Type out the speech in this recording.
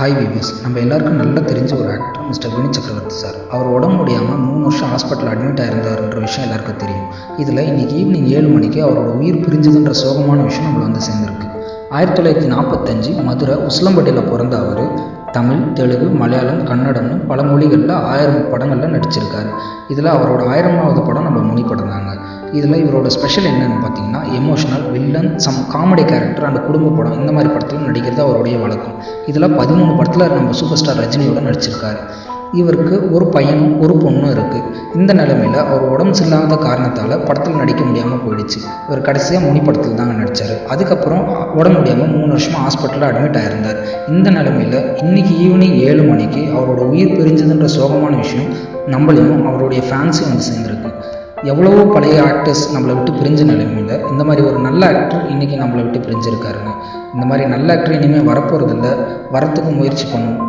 Hi viewers, நம்ம எல்லாருக்கும் நல்லா தெரிஞ்ச ஒரு ஆக்டர் மிஸ்டர் வினி சக்கரவர்த்தி சார். அவர் உடம்பு முடியாமல் 3 வருஷம் ஹாஸ்பிட்டல் அட்மிட் ஆயிருந்தாருன்ற விஷயம் எல்லாருக்கும் தெரியும். இதில் இன்றைக்கி ஈவினிங் 7 மணிக்கு அவரோட உயிர் பிரிஞ்சதுன்ற சோகமான விஷயம் நம்மளை வந்து சேர்ந்துருக்கு. 1945 மதுரை உஸ்லம்பட்டியில் பிறந்த அவர் தமிழ், தெலுங்கு, மலையாளம், கன்னடம்னு பல மொழிகளில் 1000 படங்களில் நடிச்சிருக்காரு. இதில் அவரோட 1000வது படம் நம்ம முனி படம் தாங்க. இதில் இவரோட ஸ்பெஷல் என்னன்னு பார்த்தீங்கன்னா, emotional, villain, comedy character and குடும்ப படம் இந்த மாதிரி படத்தில் நடிக்கிறது அவருடைய வழக்கம். இதில் 13 படத்தில் நம்ம சூப்பர் ஸ்டார் ரஜினியோட நடிச்சிருக்காரு. இவருக்கு ஒரு பையனும் ஒரு பொண்ணும் இருக்குது. இந்த நிலைமையில் அவர் உடம்பு சரியில்லாத காரணத்தால் படத்தில் நடிக்க முடியாமல் போயிடுச்சு. இவர் கடைசியாக முனி படத்தில் தாங்க நடித்தார். அதுக்கப்புறம் உடம்பு முடியாமல் 3 வருஷமாக ஹாஸ்பிட்டலில் அட்மிட் ஆயிருந்தார். இந்த நிலைமையில் இன்றைக்கி ஈவினிங் 7 மணிக்கு அவரோட உயிர் பிரிஞ்சதுன்ற சோகமான விஷயம் நம்மளையும் அவருடைய ஃபேன்ஸையும் வந்து சேர்ந்துருக்கு. எவ்வளவோ பழைய ஆக்டர்ஸ் நம்மளை விட்டு பிரிஞ்ச நிலைமையில் இந்த மாதிரி ஒரு நல்ல ஆக்டர் இன்றைக்கி நம்மளை விட்டு பிரிஞ்சிருக்காருங்க. இந்த மாதிரி நல்ல ஆக்டர் இனிமேல் வரப்போகிறதில்ல, வரத்துக்கு முயற்சி பண்ணும்.